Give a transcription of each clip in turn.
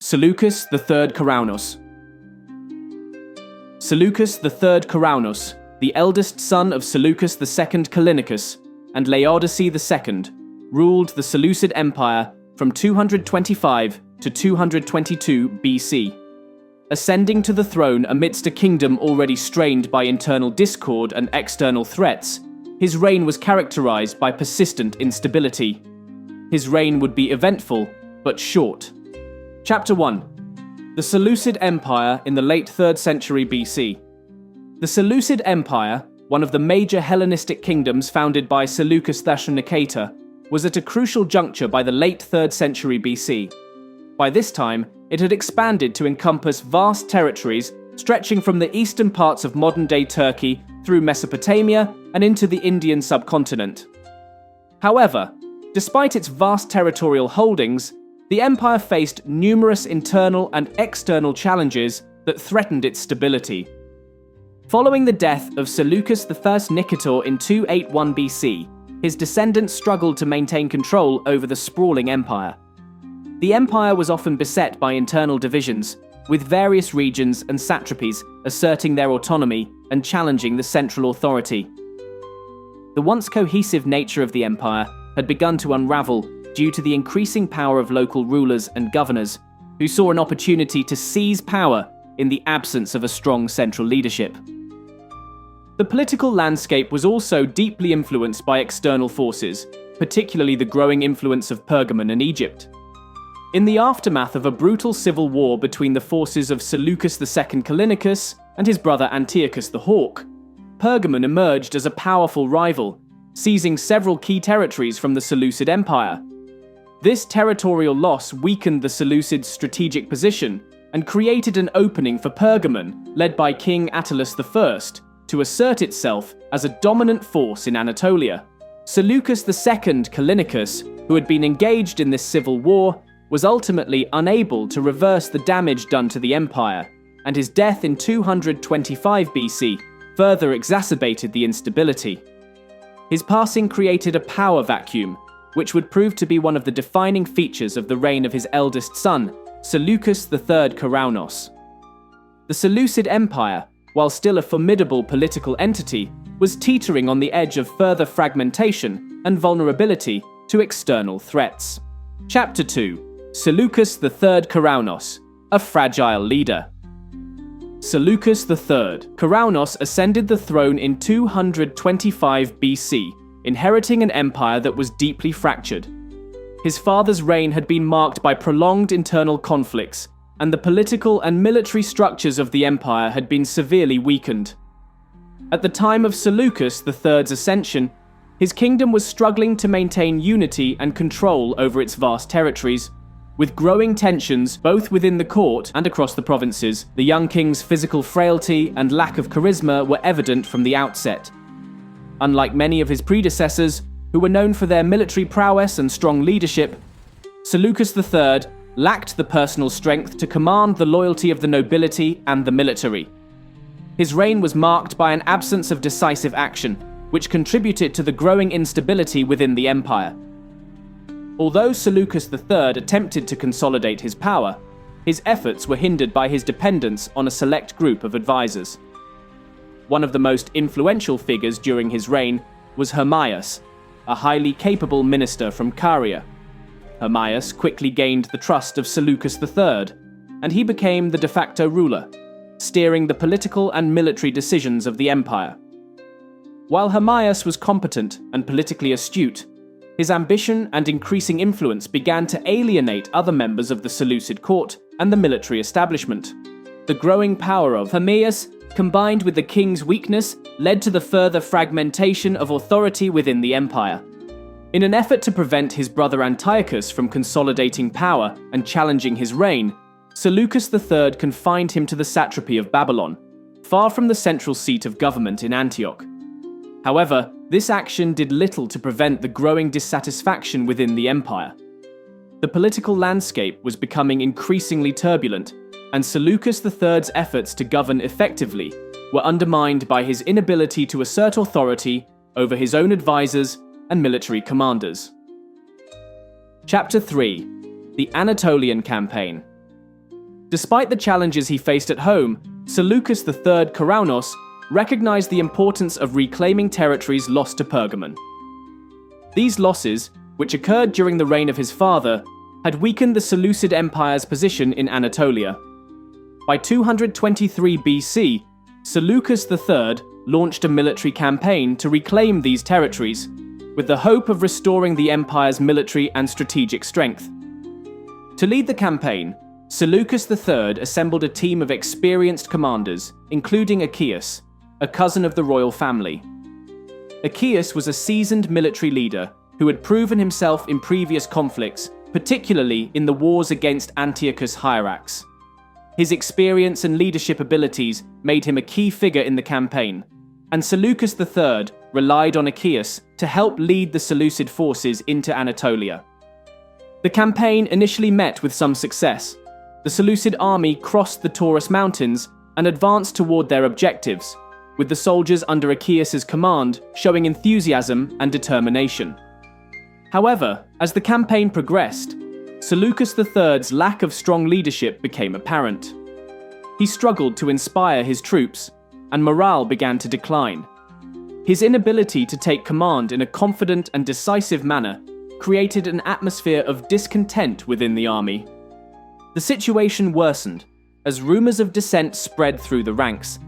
Seleucus III Keraunos. Seleucus III Keraunos, the eldest son of Seleucus II Callinicus and Laodice II, ruled the Seleucid Empire from 225 to 222 BC. Ascending to the throne amidst a kingdom already strained by internal discord and external threats, his reign was characterized by persistent instability. His reign would be eventful, but short. Chapter 1. The Seleucid Empire in the late 3rd century BC. The Seleucid Empire, one of the major Hellenistic kingdoms founded by Seleucus III Nicator, was at a crucial juncture by the late 3rd century BC. By this time, it had expanded to encompass vast territories stretching from the eastern parts of modern-day Turkey through Mesopotamia and into the Indian subcontinent. However, despite its vast territorial holdings, the empire faced numerous internal and external challenges that threatened its stability. Following the death of Seleucus I Nicator in 281 BC, his descendants struggled to maintain control over the sprawling empire. The empire was often beset by internal divisions, with various regions and satrapies asserting their autonomy and challenging the central authority. The once cohesive nature of the empire had begun to unravel due to the increasing power of local rulers and governors, who saw an opportunity to seize power in the absence of a strong central leadership. The political landscape was also deeply influenced by external forces, particularly the growing influence of Pergamon and Egypt. In the aftermath of a brutal civil war between the forces of Seleucus II Callinicus and his brother Antiochus the Hawk, Pergamon emerged as a powerful rival, seizing several key territories from the Seleucid Empire. This territorial loss weakened the Seleucids' strategic position and created an opening for Pergamon, led by King Attalus I, to assert itself as a dominant force in Anatolia. Seleucus II Callinicus, who had been engaged in this civil war, was ultimately unable to reverse the damage done to the empire, and his death in 225 BC further exacerbated the instability. His passing created a power vacuum, which would prove to be one of the defining features of the reign of his eldest son, Seleucus III Keraunos. The Seleucid Empire, while still a formidable political entity, was teetering on the edge of further fragmentation and vulnerability to external threats. Chapter 2. Seleucus III Keraunos, a fragile leader. Seleucus III Keraunos ascended the throne in 225 BC, inheriting an empire that was deeply fractured. His father's reign had been marked by prolonged internal conflicts, and the political and military structures of the empire had been severely weakened. At the time of Seleucus III's ascension, his kingdom was struggling to maintain unity and control over its vast territories. With growing tensions both within the court and across the provinces, the young king's physical frailty and lack of charisma were evident from the outset. Unlike many of his predecessors, who were known for their military prowess and strong leadership, Seleucus III lacked the personal strength to command the loyalty of the nobility and the military. His reign was marked by an absence of decisive action, which contributed to the growing instability within the empire. Although Seleucus III attempted to consolidate his power, his efforts were hindered by his dependence on a select group of advisors. One of the most influential figures during his reign was Hermeias, a highly capable minister from Caria. Hermeias quickly gained the trust of Seleucus III, and he became the de facto ruler, steering the political and military decisions of the empire. While Hermeias was competent and politically astute, his ambition and increasing influence began to alienate other members of the Seleucid court and the military establishment. The growing power of Hermeias, combined with the king's weakness, led to the further fragmentation of authority within the empire. In an effort to prevent his brother Antiochus from consolidating power and challenging his reign, Seleucus III confined him to the satrapy of Babylon, far from the central seat of government in Antioch. However, this action did little to prevent the growing dissatisfaction within the empire. The political landscape was becoming increasingly turbulent, and Seleucus III's efforts to govern effectively were undermined by his inability to assert authority over his own advisors and military commanders. Chapter 3. The Anatolian Campaign. Despite the challenges he faced at home, Seleucus III Keraunos recognized the importance of reclaiming territories lost to Pergamon. These losses, which occurred during the reign of his father, had weakened the Seleucid Empire's position in Anatolia. By 223 BC, Seleucus III launched a military campaign to reclaim these territories, with the hope of restoring the empire's military and strategic strength. To lead the campaign, Seleucus III assembled a team of experienced commanders, including Achaeus, a cousin of the royal family. Achaeus was a seasoned military leader who had proven himself in previous conflicts, particularly in the wars against Antiochus' hierarchs. His experience and leadership abilities made him a key figure in the campaign, and Seleucus III relied on Achaeus to help lead the Seleucid forces into Anatolia. The campaign initially met with some success. The Seleucid army crossed the Taurus Mountains and advanced toward their objectives, with the soldiers under Achaeus' command showing enthusiasm and determination. However, as the campaign progressed, Seleucus III's lack of strong leadership became apparent. He struggled to inspire his troops, and morale began to decline. His inability to take command in a confident and decisive manner created an atmosphere of discontent within the army. The situation worsened as rumors of dissent spread through the ranks,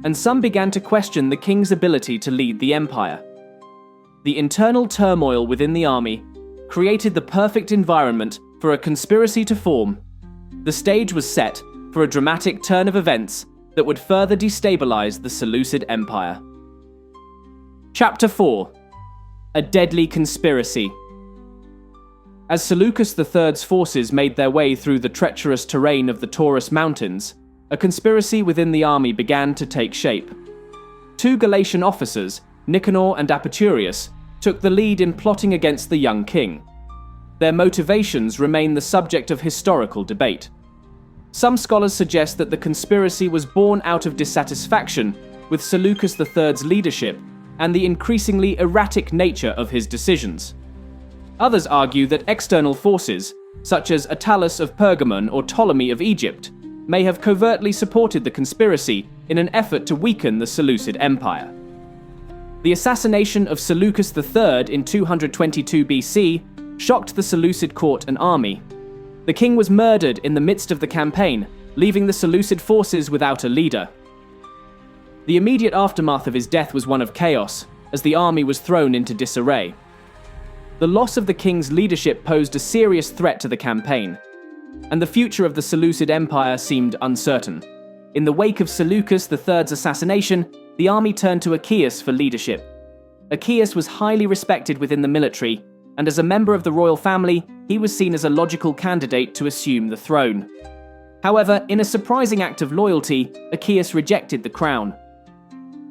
and some began to question the king's ability to lead the empire. The internal turmoil within the army created the perfect environment for a conspiracy to form. The stage was set for a dramatic turn of events that would further destabilize the Seleucid Empire. Chapter 4: A Deadly Conspiracy. As Seleucus III's forces made their way through the treacherous terrain of the Taurus Mountains, a conspiracy within the army began to take shape. Two Galatian officers, Nicanor and Apaturius, took the lead in plotting against the young king. Their motivations remain the subject of historical debate. Some scholars suggest that the conspiracy was born out of dissatisfaction with Seleucus III's leadership and the increasingly erratic nature of his decisions. Others argue that external forces, such as Attalus of Pergamon or Ptolemy of Egypt, may have covertly supported the conspiracy in an effort to weaken the Seleucid Empire. The assassination of Seleucus III in 222 BC shocked the Seleucid court and army. The king was murdered in the midst of the campaign, leaving the Seleucid forces without a leader. The immediate aftermath of his death was one of chaos, as the army was thrown into disarray. The loss of the king's leadership posed a serious threat to the campaign, and the future of the Seleucid Empire seemed uncertain. In the wake of Seleucus III's assassination, the army turned to Achaeus for leadership. Achaeus was highly respected within the military, and as a member of the royal family, he was seen as a logical candidate to assume the throne. However, in a surprising act of loyalty, Achaeus rejected the crown.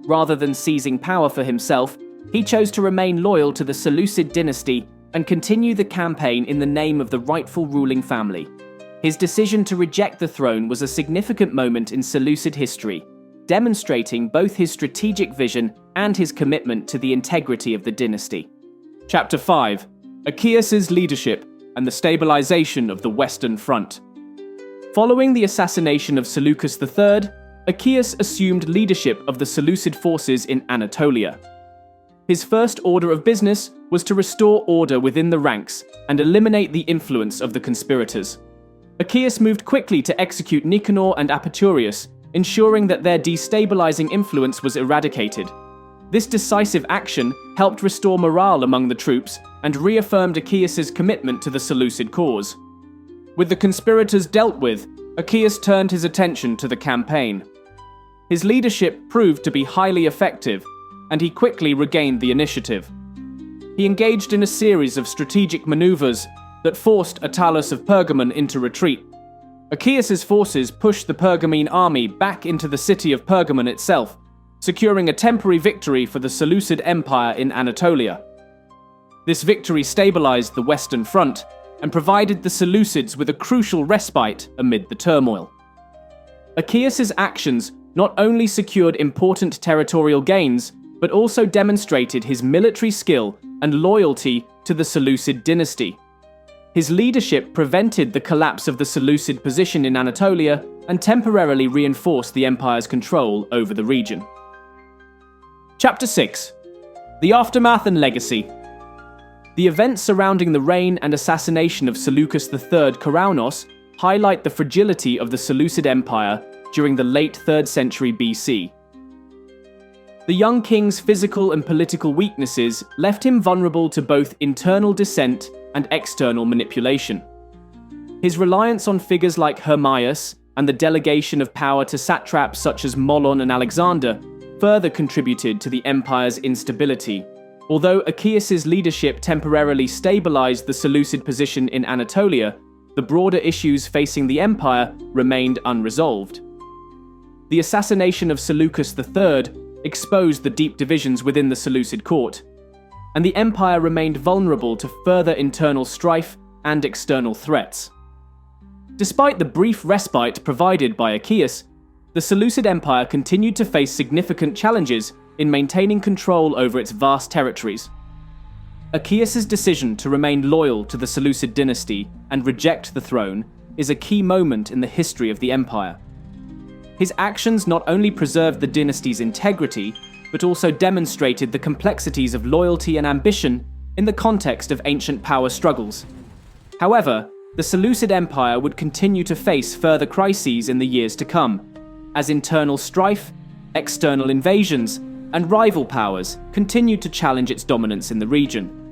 Rather than seizing power for himself, he chose to remain loyal to the Seleucid dynasty and continue the campaign in the name of the rightful ruling family. His decision to reject the throne was a significant moment in Seleucid history, demonstrating both his strategic vision and his commitment to the integrity of the dynasty. Chapter 5: Achaeus' leadership and the stabilization of the Western Front. Following the assassination of Seleucus III, Achaeus assumed leadership of the Seleucid forces in Anatolia. His first order of business was to restore order within the ranks and eliminate the influence of the conspirators. Achaeus moved quickly to execute Nicanor and Apaturius, ensuring that their destabilizing influence was eradicated. This decisive action helped restore morale among the troops and reaffirmed Achaeus' commitment to the Seleucid cause. With the conspirators dealt with, Achaeus turned his attention to the campaign. His leadership proved to be highly effective, and he quickly regained the initiative. He engaged in a series of strategic maneuvers that forced Attalus of Pergamon into retreat. Achaeus' forces pushed the Pergamene army back into the city of Pergamon itself, securing a temporary victory for the Seleucid Empire in Anatolia. This victory stabilized the Western Front and provided the Seleucids with a crucial respite amid the turmoil. Achaeus' actions not only secured important territorial gains, but also demonstrated his military skill and loyalty to the Seleucid dynasty. His leadership prevented the collapse of the Seleucid position in Anatolia and temporarily reinforced the empire's control over the region. Chapter 6. The Aftermath and Legacy. The events surrounding the reign and assassination of Seleucus III Keraunos highlight the fragility of the Seleucid Empire during the late 3rd century BC. The young king's physical and political weaknesses left him vulnerable to both internal dissent and external manipulation. His reliance on figures like Hermeias and the delegation of power to satraps such as Molon and Alexander further contributed to the empire's instability. Although Achaeus' leadership temporarily stabilized the Seleucid position in Anatolia, the broader issues facing the empire remained unresolved. The assassination of Seleucus III exposed the deep divisions within the Seleucid court, and the empire remained vulnerable to further internal strife and external threats. Despite the brief respite provided by Achaeus, the Seleucid Empire continued to face significant challenges in maintaining control over its vast territories. Achaeus' decision to remain loyal to the Seleucid dynasty and reject the throne is a key moment in the history of the empire. His actions not only preserved the dynasty's integrity, but also demonstrated the complexities of loyalty and ambition in the context of ancient power struggles. However, the Seleucid Empire would continue to face further crises in the years to come, as internal strife, external invasions, and rival powers continued to challenge its dominance in the region.